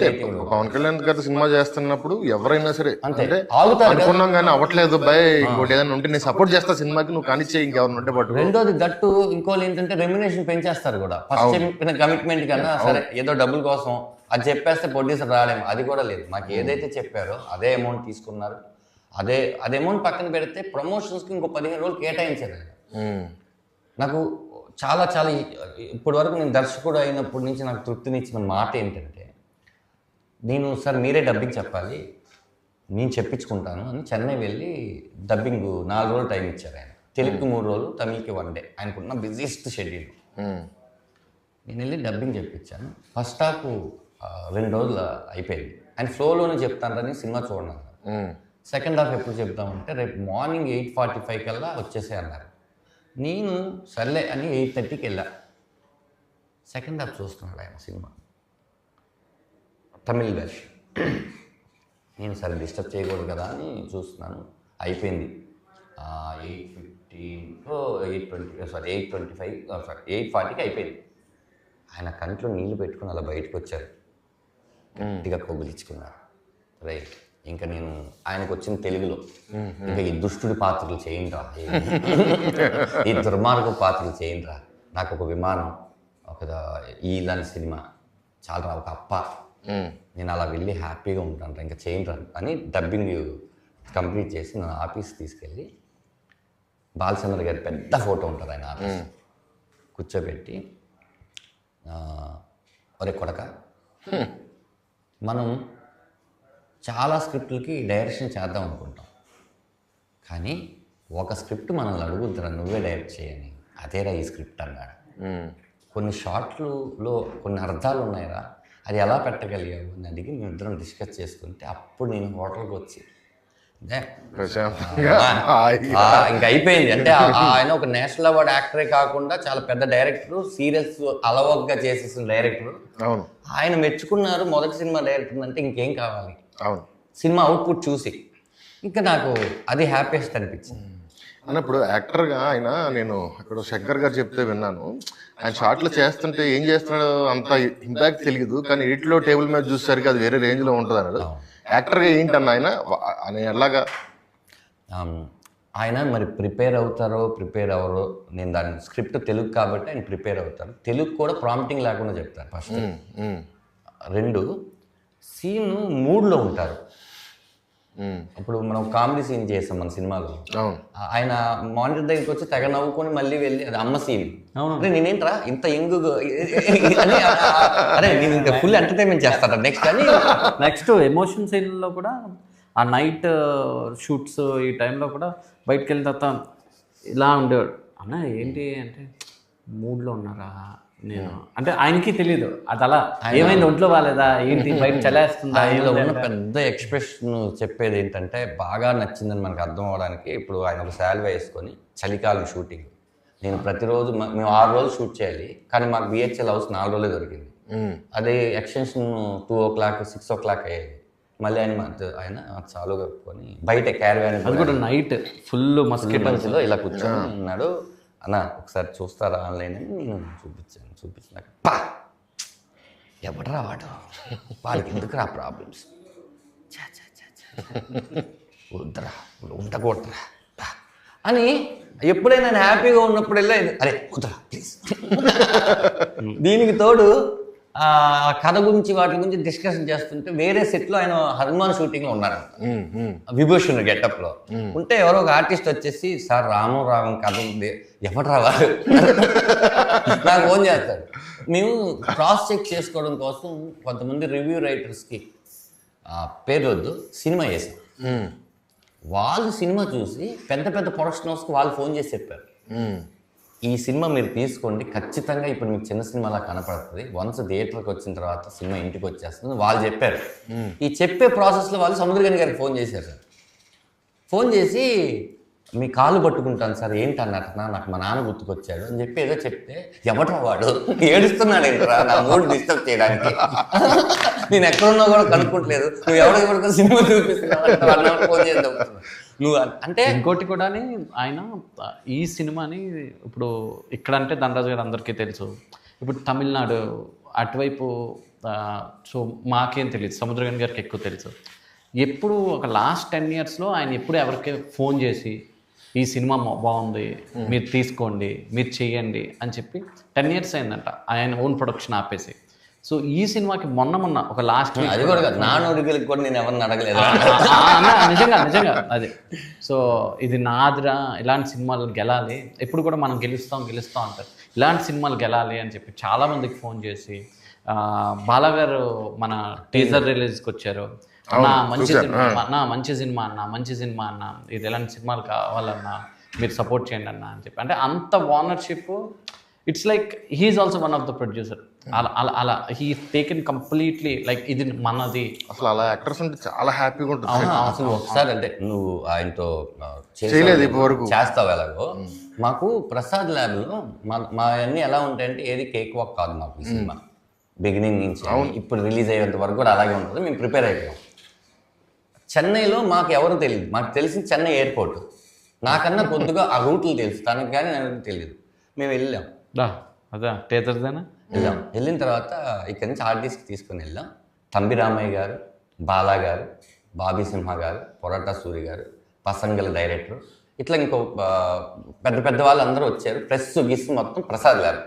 పవన్ కళ్యాణ్ గారి సినిమా చేస్తున్నప్పుడు ఎవరైనా సరే అంతే ఆగుతారు అనుకున్నాం కానీ అవ్వట్లేదు బాయ్, ఇంకోటి ఏదైనా ఉంటే నేను సపోర్ట్ చేస్తా సినిమాకి, నువ్వు కానిచ్చే ఇంకెవరు ఉంటే పట్టు. రెండోది దట్టు ఇంకోళ్ళు ఏంటంటే రెమ్యునేషన్ పెంచేస్తారు కూడా. ఫస్ట్ చెప్పిన కమిట్మెంట్ కన్నా సరే ఏదో డబ్బుల కోసం అది చెప్పేస్తే ప్రొడ్యూసర్ రాలేము, అది కూడా లేదు. మాకు ఏదైతే చెప్పారో అదే అమౌంట్ తీసుకున్నారు. అదే అమౌంట్ పక్కన పెడితే ప్రమోషన్స్కి ఇంకో 15 రోజులు కేటాయించారు. నాకు చాలా ఇప్పటి వరకు నేను దర్శకుడు అయినప్పటి నుంచి నాకు తృప్తినిచ్చిన మాట ఏంటంటే, నేను సార్ మీరే డబ్బింగ్ చెప్పాలి, నేను చెప్పించుకుంటాను అని చెన్నై వెళ్ళి డబ్బింగ్ 4 రోజులు టైం ఇచ్చారు ఆయన. తెలుగుకి 3 రోజులు, తమిళ్కి 1 day. ఆయనకున్న బిజీయెస్ట్ షెడ్యూల్. నేను వెళ్ళి డబ్బింగ్ చెప్పించాను. ఫస్ట్ హాఫ్ 2 రోజులు అయిపోయింది. ఆయన ఫ్లోలోనే చెప్తానని సినిమా చూడను. సెకండ్ హాఫ్ ఎప్పుడు చెప్తామంటే రేపు మార్నింగ్ 8:45 కల్లా వచ్చేసే అన్నారు. నేను సర్లే అని 8:30కి వెళ్ళా. సెకండ్ హాఫ్ చూస్తున్నాడు ఆయన సినిమా, తమిళ్ వెర్షన్. నేను సరే డిస్టర్బ్ చేయకూడదు కదా అని చూస్తున్నాను. అయిపోయింది 8:40కి అయిపోయింది. ఆయన కంట్లో నీళ్లు పెట్టుకుని అలా బయటకు వచ్చారు, గట్టిగా కొబ్బులిచ్చుకున్నారు. రైట్, ఇంకా నేను ఆయనకు వచ్చిన తెలుగులో ఇంకా ఈ దుష్టుడి పాత్రలు చేయండిరా, ఈ దుర్మార్గ పాత్రలు చేయండిరా, నాకు ఒక విమానం, ఒక ఇలాంటి సినిమా చాలా ఒక అప్ప, నేను అలా వెళ్ళి హ్యాపీగా ఉంటాను, ఇంకా చేయండిరా అని డబ్బింగ్ కంప్లీట్ చేసి నా ఆఫీస్ తీసుకెళ్ళి బాలచంద్ర గారి పెద్ద ఫోటో ఉంటుంది ఆయన ఆఫీస్, కూర్చోబెట్టి ఒరే కొడక, మనం చాలా స్క్రిప్ట్లకి డైరెక్షన్ చేద్దాం అనుకుంటాం, కానీ ఒక స్క్రిప్ట్ మనల్ని అడుగుతురా నువ్వే డైరెక్ట్ చేయని, అదేరా ఈ స్క్రిప్ట్ అన్నాడు. కొన్ని షార్ట్లలో కొన్ని అర్థాలు ఉన్నాయిరా, అది ఎలా పెట్టగలిగావు అని అడిగి మేము ఇద్దరం డిస్కస్ చేసుకుంటే అప్పుడు నేను హోటల్కి వచ్చి ఇంకా అయిపోయింది. అంటే ఆయన ఒక నేషనల్ అవార్డ్ యాక్టరే కాకుండా చాలా పెద్ద డైరెక్టర్, సీరియల్స్ అలవగ్గా చేసేసిన డైరెక్టర్. ఆయన మెచ్చుకున్నారు మొదటి సినిమా డైరెక్టర్ అంటే ఇంకేం కావాలి. సినిమా అవుట్పుట్ చూసి ఇంకా నాకు అది హ్యాపీయెస్ట్ అనిపించింది. అన్నప్పుడు యాక్టర్గా ఆయన, నేను ఇక్కడ శంకర్ గారు చెప్తే విన్నాను, ఆయన షార్ట్లు చేస్తుంటే ఏం చేస్తున్నాడో అంత ఇంపాక్ట్ తెలియదు, కానీ ఎడిట్లో టేబుల్ మీద చూసేసరికి అది వేరే రేంజ్లో ఉంటుంది అన్నాడు. యాక్టర్గా ఏంటన్న ఆయన ఎలాగా ఆయన మరి ప్రిపేర్ అవ్వరో నేను దాని స్క్రిప్ట్ తెలుగు కాబట్టి ఆయన ప్రిపేర్ అవుతారు. తెలుగు కూడా ప్రాంప్టింగ్ లేకుండా చెప్తారు ఫస్ట్. 2 సీన్ మూడ్లో ఉంటారు. అప్పుడు మనం కామెడీ సీన్ చేసాం మన సినిమాలో. అవును. ఆయన మానిటర్ దగ్గరికి వచ్చి తెగ నవ్వుకొని మళ్ళీ వెళ్ళి అది అమ్మ సీన్. అవును. అరే నేనేంట్రా ఇంత యంగ్ అని అరే నేను ఇంకా ఫుల్ ఎంటర్టైన్మెంట్ చేస్తాను నెక్స్ట్ అని. నెక్స్ట్ ఎమోషన్ సీన్లో కూడా ఆ నైట్ షూట్స్ ఈ టైంలో కూడా బయటకు వెళ్ళిన తర్వాత ఇలా ఉండేవాడు. అన్న ఏంటి అంటే మూడ్లో ఉన్నారా నేను అంటే ఆయనకి తెలియదు అది అలా ఏమైంది ఒంట్లో బాగాలేదా ఏంటి బయట చలేస్తుందా. ఆయనలో ఉన్న పెద్ద ఎక్స్ప్రెషన్ చెప్పేది ఏంటంటే బాగా నచ్చిందని మనకు అర్థం అవడానికి ఇప్పుడు ఆయన ఒక శాల్వా వేసుకొని చలికాలం షూటింగ్ నేను ప్రతిరోజు మేము 6 రోజులు షూట్ చేయాలి కానీ మాకు బిహెచ్ఎల్ హౌస్ 4 రోజులే దొరికింది. అది ఎక్స్టెన్షన్ 2 o'clock 6 o'clock అయ్యేది. మళ్ళీ ఆయన చాలు కప్పుకొని బయట క్యారవాన్ అది కూడా నైట్ ఫుల్ మస్కిటోలో ఇలా కూర్చొని ఉన్నాడు. అన్న ఒకసారి చూస్తారా ఆన్లైన్ అని నేను చూపించినాక పా ఎవడరా వాడికి ఎందుకురా ప్రాబ్లమ్స్ వద్దరా ఉండకూడదురా అని ఎప్పుడైనా నేను హ్యాపీగా ఉన్నప్పుడల్లా అరే వద్దరా ప్లీజ్. దీనికి తోడు కథ గురించి వాటి గురించి డిస్కషన్ చేస్తుంటే వేరే సెట్లో ఆయన హనుమాన్ షూటింగ్లో ఉన్నారు విభూషణ్ గెటప్లో ఉంటే ఎవరో ఒక ఆర్టిస్ట్ వచ్చేసి సార్ రామం కథ ఉంది ఎవరు రావాలి నాకు ఫోన్ చేస్తారు. మేము క్రాస్ చెక్ చేసుకోవడం కోసం కొంతమంది రివ్యూ రైటర్స్కి పేరు వద్దు సినిమా చేసాం. వాళ్ళు సినిమా చూసి పెద్ద పెద్ద ప్రొడక్షన్ హౌస్కి వాళ్ళు ఫోన్ చేసి చెప్పారు ఈ సినిమా మీరు తీసుకోండి ఖచ్చితంగా ఇప్పుడు మీకు చిన్న సినిమాలా కనపడుతుంది వన్స్ థియేటర్కి వచ్చిన తర్వాత సినిమా ఇంటికి వచ్చేస్తుంది వాళ్ళు చెప్పారు. ఈ చెప్పే ప్రాసెస్లో వాళ్ళు సముద్రగని గారికి ఫోన్ చేశారు సార్. ఫోన్ చేసి మీ కాళ్ళు పట్టుకుంటాను సార్ ఏంటి అన్నట్టు నాకు మా నాన్న గుర్తుకొచ్చాడు అని చెప్పి ఏదో చెప్తే ఎవడరా వాడు ఏడుస్తున్నాడు ఏంటరా నా మూడ్ డిస్టర్బ్ చేయడానికి నేను ఎక్కడున్నా కూడా కనుక్కోట్లేదు నువ్వు ఎవడో సినిమా చూపిస్తున్నావు ఫోన్ చేద్దాం నువ్వు అంటే. ఇంకోటి కూడా ఆయన ఈ సినిమాని ఇప్పుడు ఇక్కడ అంటే ధనరాజు గారు అందరికీ తెలుసు. ఇప్పుడు తమిళనాడు అటువైపు సో మాకేం తెలియదు సముద్రగని గారికి ఎక్కువ తెలుసు. ఎప్పుడు ఒక లాస్ట్ 10 yearsలో ఆయన ఎప్పుడు ఎవరికి ఫోన్ చేసి ఈ సినిమా బాగుంది మీరు తీసుకోండి మీరు చెయ్యండి అని చెప్పి 10 years అయిందంట ఆయన ఓన్ ప్రొడక్షన్ ఆపేసి. సో ఈ సినిమాకి మొన్న ఒక లాస్ట్ అది కూడా కాదు నా నోటికి కూడా నేను ఎవరిని అడగలేదు నిజంగా అదే. సో ఇది నాదిరా ఇలాంటి సినిమాలు గెలాలి ఎప్పుడు కూడా మనం గెలుస్తాం అంటారు ఇలాంటి సినిమాలు గెలాలి అని చెప్పి చాలామందికి ఫోన్ చేసి బాలాగారు మన టీజర్ రిలీజ్కి వచ్చారు. మంచి సినిమా అన్న ఇది ఎలాంటి సినిమాలు కావాలన్నా మీరు సపోర్ట్ చేయండి అన్న అని చెప్పి అంటే అంత ownership it's like he is also one of the producer. అలా హీ టేకెన్ కంప్లీట్లీ లైక్ ఇది మనది. అసలు అలా యాక్టర్స్ ఉంటే చాలా హ్యాపీగా ఉంటుంది. అసలు ఒకసారి అంటే నువ్వు ఆయనతో చేయలేదు ఇప్పటివరకు చేస్తావు ఎలాగో మాకు ప్రసాద్ ల్యాబ్లో మా అన్నీ ఎలా ఉంటాయంటే ఏది కేక్ వాక్ కాదు మాకు ఈ సినిమా బిగినింగ్ నుంచి ఇప్పుడు రిలీజ్ అయ్యేంత వరకు కూడా అలాగే ఉంటుంది. మేము ప్రిపేర్ అయిపోయాం. చెన్నైలో మాకు ఎవరు తెలియదు మాకు తెలిసింది చెన్నై ఎయిర్పోర్ట్ నాకన్నా కొద్దిగా ఆ రూట్లు తెలుసు తనకు కానీ నాకు తెలియదు. మేము వెళ్ళాం అదా థియేటర్దేనా వెళ్ళిన తర్వాత ఇక్కడి నుంచి ఆర్టిస్ట్కి తీసుకొని వెళ్ళాం. తంబి రామయ్య గారు బాలా గారు బాబీ సింహ గారు పొరాటా సూరి గారు పసంగల డైరెక్టర్ ఇట్లా ఇంకో పెద్ద వాళ్ళు అందరూ వచ్చారు. ప్రెస్ గిస్ మొత్తం ప్రసాద్ గారు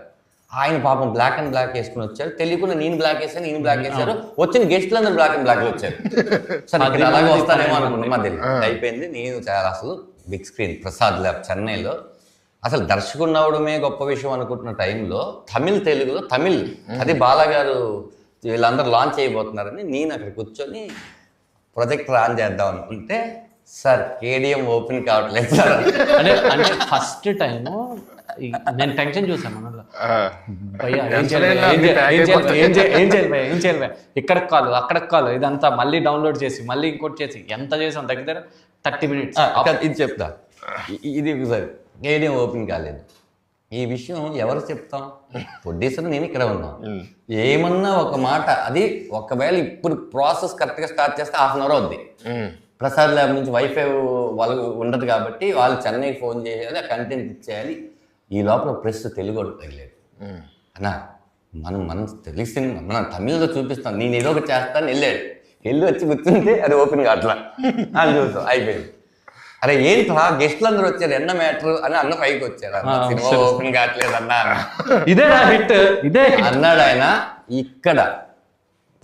ఆయన పాపం బ్లాక్ అండ్ బ్లాక్ వేసుకుని వచ్చారు. తెలియకుండా నేను బ్లాక్ వేసాను ఈయన బ్లాక్ వేశారు. వచ్చిన గెస్ట్లు అందరూ బ్లాక్ అండ్ బ్లాక్లో వచ్చారు. సరే ఇక్కడ అలాగే వస్తానేమో అనుకున్నాను మధ్యలో అయిపోయింది. నేను చాలా అసలు బిగ్ స్క్రీన్ ప్రసాద్ ల్యాబ్ చెన్నైలో అసలు దర్శకుడు అవడమే గొప్ప విషయం అనుకుంటున్న టైంలో తెలుగులో తమిళ్ అది బాలాగారు వీళ్ళందరూ లాంచ్ అయిపోతున్నారని నేను అక్కడ కూర్చొని ప్రొజెక్టర్ ఆన్ చేద్దాం అనుకుంటే సార్ కేడిఎం ఓపెన్ కావట్లేదు సార్ అంటే ఫస్ట్ టైము నేను టెన్షన్ చూసాను మనలో ఏం చేయాలి ఇక్కడికి కాదు అక్కడికి కాదు ఇదంతా మళ్ళీ డౌన్లోడ్ చేసి మళ్ళీ ఇంకోటి చేసి ఎంత చేసాం దగ్గర 30 minutes. ఇది చెప్తా ఇది సార్ కేడిఎం ఓపెన్ కాలేదు. ఈ విషయం ఎవరు చెప్తాం ప్రొడ్యూసర్ నేను ఇక్కడ ఉన్నాను ఏమన్నా ఒక మాట అది ఒకవేళ ఇప్పుడు ప్రాసెస్ కరెక్ట్గా స్టార్ట్ చేస్తే 1/2 hour అవుద్ది. ప్రసాద్ ల్యాబ్ నుంచి వైఫై వాళ్ళకు ఉండదు కాబట్టి వాళ్ళు చెన్నైకి ఫోన్ చేయాలి ఆ కంటెంట్ ఇచ్చేయాలి. ఈ లోపల ప్రెస్ తెలుగు తగిలేదు అన్నా మనం తెలుగు సినిమా మనం తమిళ్లో చూపిస్తాం నేను ఏదో ఒకటి చేస్తాను వెళ్ళి వచ్చి కూర్చుంటే అది ఓపెన్ కావట్లా అని చూస్తాం అయిపోయింది. అరే ఏంట్రా గెస్ట్లు అందరూ వచ్చారు ఎన్న మ్యాటర్ అని అన్న పైకి వచ్చారు సినిమా ఓపెన్ కావట్లేదు అన్నా ఇదే హిట్ ఇదే అన్నాడు ఆయన. ఇక్కడ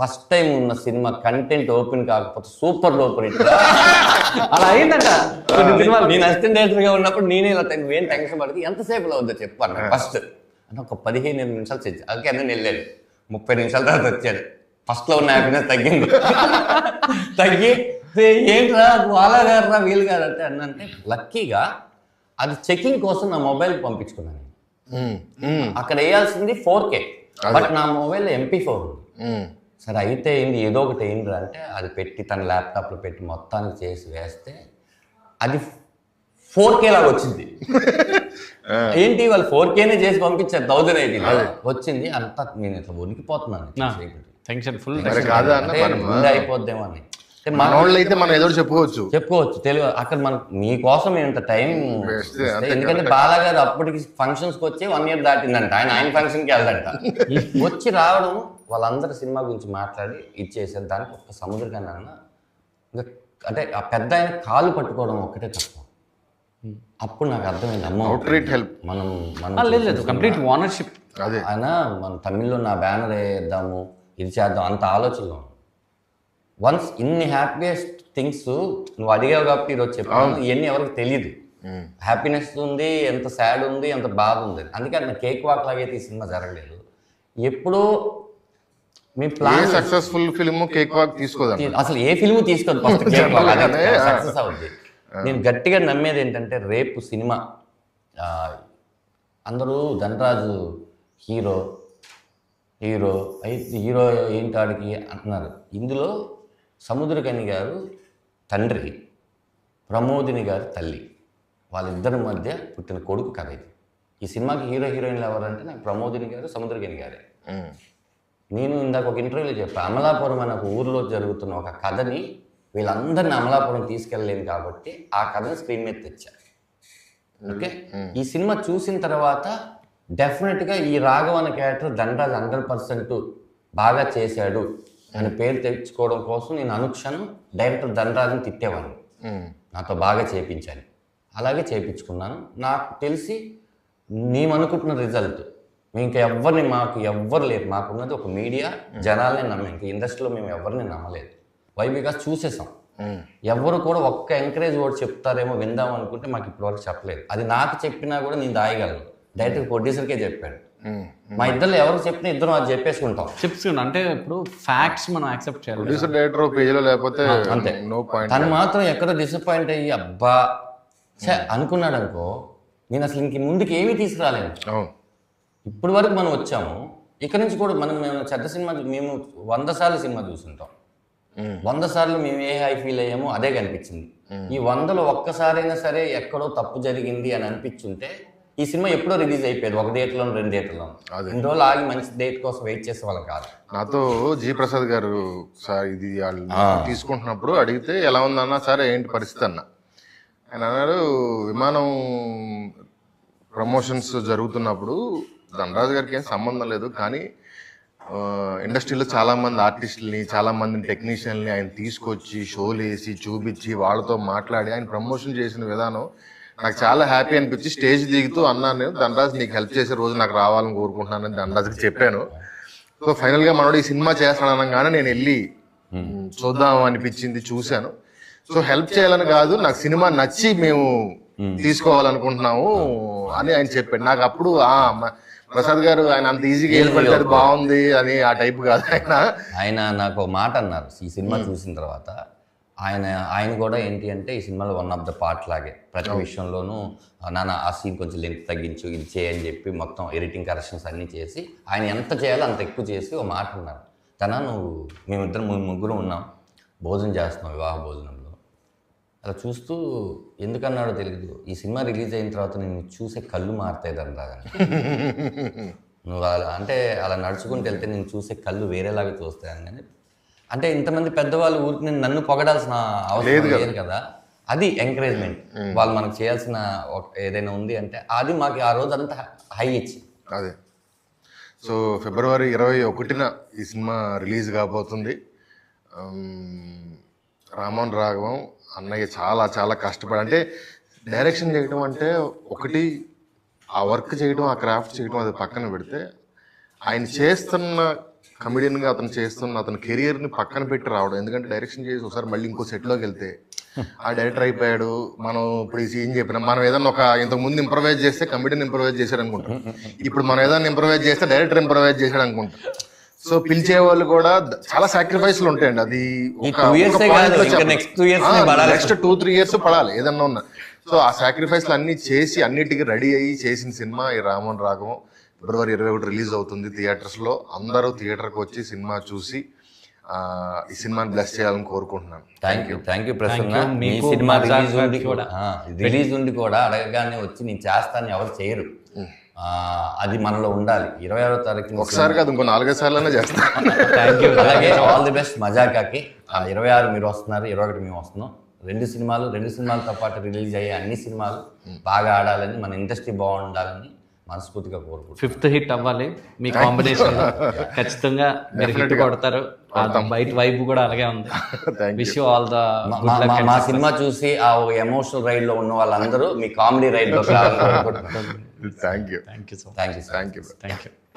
ఫస్ట్ టైం ఉన్న సినిమా కంటెంట్ ఓపెన్ కాకపోతే సూపర్ ఓపెన్ అలా అయిందట కొన్ని సినిమాలు. నేను అసిస్టెంట్ డైరెక్టర్ గా ఉన్నప్పుడు నేనే ఇలా ఏం టెన్షన్ పడితే ఎంతసేపులో వద్దో చెప్పు అన్న ఫస్ట్ అంటే ఒక 15 నిమిషాలు చచ్చి అందుకే అన్నీ వెళ్ళాడు 30 నిమిషాల తర్వాత వచ్చాడు. ఫస్ట్ లో ఉన్న హ్యాపీనెస్ తగ్గి ఏంట్రా వాళ్ళ గారు వీళ్ళు గారు అంటే అన్నంటే లక్కీగా అది చెకింగ్ కోసం నా మొబైల్ పంపించుకున్నాను. అక్కడ వేయాల్సింది 4K బట్ నా మొబైల్ MP4 ఉంది. సరే అయితే ఏంది ఏదో ఒకటి ఏంటి అంటే అది పెట్టి తన ల్యాప్టాప్లో పెట్టి మొత్తానికి చేసి వేస్తే అది 4K లాగా వచ్చింది. ఏంటి వాళ్ళు 4Kనే చేసి పంపించారు 1080 వచ్చింది. అంతా నేను ఇట్లా వణికిపోతున్నాను టెన్షన్ ఫుల్ ముందే అయిపోద్దేమో అని. అయితే మనం ఏదో చెప్పుకోవచ్చు తెలుగు అక్కడ మనకు మీకోసం ఇంత టైం ఎందుకంటే బాలాగారు అప్పటికి ఫంక్షన్స్కి వచ్చి 1 year దాటిందంట. ఆయన ఫంక్షన్కి వెళ్దంట. వచ్చి రావడం వాళ్ళందరూ సినిమా గురించి మాట్లాడి ఇచ్చేసారు. దానికి ఒక సముద్రకన్నా ఇంకా అంటే ఆ పెద్ద ఆయన కాలు పట్టుకోవడం ఒక్కటే తప్ప. అప్పుడు నాకు అర్థమైంది అమ్మ మనం లేదు కంప్లీట్ ఓనర్షిప్. ఆయన మన తమిళ్లో నా బ్యానర్ వేద్దాము ఇది చేద్దాం అంత ఆలోచనలో వన్స్ ఇన్ని హ్యాపీయెస్ట్ థింగ్స్ నువ్వు అడిగావు కాబట్టి ఈరోజు చెప్పాను. ఇవన్నీ ఎవరికి తెలియదు. హ్యాపీనెస్ ఉంది, ఎంత సాడ్ ఉంది, ఎంత బాధ ఉంది. అందుకే నా కేక్ వాక్ లాగైతే ఈ సినిమా జరగలేదు. ఎప్పుడూ మీ plan successful film cake walk తీసుకోదు, అసలు ఏ ఫిల్మ్ తీసుకోదు, ఫస్ట్ కేక్ వాక్ సక్సెస్ అవుద్ది. నేను గట్టిగా నమ్మేది ఏంటంటే రేపు సినిమా అందరూ ధనరాజు హీరో ఏంటి ఆడికి అంటున్నారు. ఇందులో సముద్రకని గారు తండ్రి, ప్రమోదిని గారు తల్లి, వాళ్ళిద్దరి మధ్య పుట్టిన కొడుకు కథ ఇది. ఈ సినిమాకి హీరోయిన్లు ఎవరంటే నాకు ప్రమోదిని గారు, సముద్రకని గారే. నేను ఇందాక ఒక ఇంటర్వ్యూలో చెప్పాను, అమలాపురం అనే ఒక ఊరిలో జరుగుతున్న ఒక కథని వీళ్ళందరినీ అమలాపురం తీసుకెళ్ళలేను కాబట్టి ఆ కథని స్క్రీన్ మీద తెచ్చారు. ఓకే, ఈ సినిమా చూసిన తర్వాత డెఫినెట్గా ఈ రాఘవ అనే క్యారెక్టర్ ధనరాజ్ 100% బాగా చేశాడు అని పేరు తెచ్చుకోవడం కోసం నేను అనుక్షణం డైరెక్టర్ ధనరాజ్ని తిట్టేవాడిని, నాతో బాగా చేయించాను. అలాగే చేయించుకున్నాను. నాకు తెలిసి మేమనుకుంటున్న రిజల్ట్ ఇంకా మాకు ఎవ్వరు లేరు. మాకున్నది ఒక మీడియా, జనాలనే నమ్మాం. ఇంకా ఇండస్ట్రీలో మేము ఎవరిని నమ్మలేదు. వై బికాస్ చూసేసాం. ఎవరు కూడా ఒక్క ఎంకరేజ్ కూడా చెప్తారేమో విందాం అనుకుంటే మాకు ఇప్పటివరకు చెప్పలేదు. అది నాకు చెప్పినా కూడా నేను దాయగలను. డైరెక్టర్ ప్రొడ్యూసర్కే చెప్పాడు. మా ఇద్దరు ఎవరికి చెప్పినా ఇద్దరం అది చెప్పేసుకుంటాం. అంటే ఇప్పుడు ఫ్యాక్ట్స్ మనం యాక్సెప్ట్ చేయాలి. ప్రొడ్యూసర్ డైరెక్టర్ పేజీలో లేకపోతే అంతే. తను మాత్రం ఎక్కడో డిసప్పాయింట్ అయ్యి అబ్బా అనుకున్నాడు అనుకో, నేను అసలు ఇంక ముందుకు ఏమీ తీసుకురాలేను. ఇప్పటి వరకు మనం వచ్చాము, ఇక్కడ నుంచి కూడా మేము చెడ్డ సినిమా మేము 100 సార్లు సినిమా చూస్తుంటాం. 100 సార్లు మేము ఏ హై ఫీల్ అయ్యామో అదే కనిపించింది. ఈ 100లో ఒక్కసారైనా సరే ఎక్కడో తప్పు జరిగింది అని అనిపించుంటే ఈ సినిమా ఎప్పుడో రిలీజ్ అయిపోయేది, 1 డేట్లోనూ 2 డేట్లలో. 2 రోజులు ఆగి మంచి డేట్ కోసం వెయిట్ చేసే వాళ్ళం కాదు. నాతో జీ ప్రసాద్ గారు సార్ ఇది తీసుకుంటున్నప్పుడు అడిగితే ఎలా ఉందన్నా, సరే ఏంటి పరిస్థితి అన్న. ఆయన అన్నాడు, విమానం ప్రమోషన్స్ జరుగుతున్నప్పుడు ధనరాజు గారికి ఏం సంబంధం లేదు, కానీ ఇండస్ట్రీలో చాలామంది ఆర్టిస్టులని, చాలామంది టెక్నీషియన్ని ఆయన తీసుకొచ్చి షోలు వేసి చూపించి వాళ్ళతో మాట్లాడి ఆయన ప్రమోషన్ చేసిన విధానం నాకు చాలా హ్యాపీ అనిపించి స్టేజ్ దిగుతూ అన్నాను, నేను ధనరాజు నీకు హెల్ప్ చేసే రోజు నాకు రావాలని కోరుకుంటున్నానని ధనరాజుకి చెప్పాను. సో ఫైనల్గా మనోడు ఈ సినిమా చేస్తాను అనగానే నేను వెళ్ళి చూద్దాం అనిపించింది, చూశాను. సో హెల్ప్ చేయాలని కాదు, నాకు సినిమా నచ్చి మేము తీసుకోవాలనుకుంటున్నాము అని ఆయన చెప్పాడు. నాకు అప్పుడు ప్రసాద్ గారు ఆయన అంత ఈజీగా వెళ్ళిపోతే బాగుంది అని ఆ టైప్ కాదు. ఆయన నాకు ఒక మాట అన్నారు ఈ సినిమా చూసిన తర్వాత. ఆయన కూడా ఏంటి అంటే ఈ సినిమాలో 1 of the part లాగే ప్రతి విషయంలోనూ నాన్న ఆ సీన్ కొంచెం లెంత్ తగ్గించు, ఇది చేయని చెప్పి మొత్తం ఎడిటింగ్ కరెక్షన్స్ అన్నీ చేసి ఆయన ఎంత చేయాలో అంత ఎక్కువ చేసి ఒక మాట అన్నారు, మేమిద్దరం ముగ్గురు ఉన్నాం, భోజనం చేస్తున్నాం, వివాహ భోజనంలో. అలా చూస్తూ ఎందుకన్నాడో తెలియదు, ఈ సినిమా రిలీజ్ అయిన తర్వాత నేను చూసే కళ్ళు మారుతాయి ధనరాజు. నువ్వు అంటే అలా నడుచుకుంటూ వెళ్తే నేను చూసే కళ్ళు వేరేలాగా చూస్తాను. కానీ అంటే ఇంతమంది పెద్దవాళ్ళు ఊరికి నన్ను పొగడాల్సిన అవసరం లేదు కదా, అది ఎంకరేజ్మెంట్. వాళ్ళు మనకు చేయాల్సిన ఏదైనా ఉంది అంటే అది మాకు ఆ రోజు అంతా హై ఇచ్చి. అదే. సో ఫిబ్రవరి 21న ఈ సినిమా రిలీజ్ కాబోతుంది. రామోహన్ రాఘవం అన్నయ్య చాలా చాలా కష్టపడి, అంటే డైరెక్షన్ చేయడం అంటే ఒకటి, ఆ వర్క్ చేయడం, ఆ క్రాఫ్ట్ చేయడం అది పక్కన పెడితే ఆయన చేస్తున్న కమెడియన్గా అతను చేస్తున్న అతని కెరియర్ని పక్కన పెట్టి రావడం, ఎందుకంటే డైరెక్షన్ చేసి ఒకసారి మళ్ళీ ఇంకో సెట్లోకి వెళ్తే ఆ డైరెక్టర్ అయిపోయాడు, మనం ఇప్పుడు ఈ సీన్ చెప్పినా మనం ఏదన్నా ఒక ఇంతకు ముందు ఇంప్రవైజ్ చేస్తే కమెడియన్ ఇంప్రవైజ్ చేశాడు అనుకుంటాం, ఇప్పుడు మనం ఏదైనా ఇంప్రవైజ్ చేస్తే డైరెక్టర్ ఇంప్రవైజ్ చేశాడు అనుకుంటాం. సో పిలిచే వాళ్ళు కూడా చాలా సాక్రిఫైస్లు ఉంటాయండి. అది నెక్స్ట్ 2-3 years పడాలి ఏదన్నా ఉన్నా. సో ఆ సాక్రిఫైస్లు అన్ని చేసి అన్నిటికీ రెడీ అయ్యి చేసిన సినిమా ఈ రామోహన్ రాఘవం. February 21 రిలీజ్ అవుతుంది థియేటర్స్లో. అందరూ థియేటర్కి వచ్చి సినిమా చూసి ఈ సినిమాని బ్లెస్ చేయాలని కోరుకుంటున్నాను. Thank you Prasanna. Me cinema release ఉండి కూడా అడగగానే వచ్చి నేను చేస్తాను ఎవరు చేయరు, అది మనలో ఉండాలి. 26వ తారీఖు ఒకసారి కాదు ఇంకో 4-5 సార్లు చేస్తాను. అలాగే ఆల్ ది బెస్ట్ మజాకాకి. 26 మీరు వస్తున్నారు, 21 మేము వస్తున్నాం. రెండు సినిమాలతో పాటు రిలీజ్ అయ్యే అన్ని సినిమాలు బాగా ఆడాలని, మన ఇండస్ట్రీ బాగుండాలని మనస్ఫూర్తిగా కోరుకుంటున్నాను. 5th హిట్ అవ్వాలి మీ కాంబినేషన్. ఖచ్చితంగా మీరు హిట్ కొడతారు. బయట వైబ్ కూడా అలాగే ఉంది. విష్ యూ ఆల్ ద మా సినిమా చూసి ఆ ఎమోషనల్ రైడ్ లో ఉన్న వాళ్ళందరూ మీ కామెడీ రైడ్ లో thank you. So much. Thank you.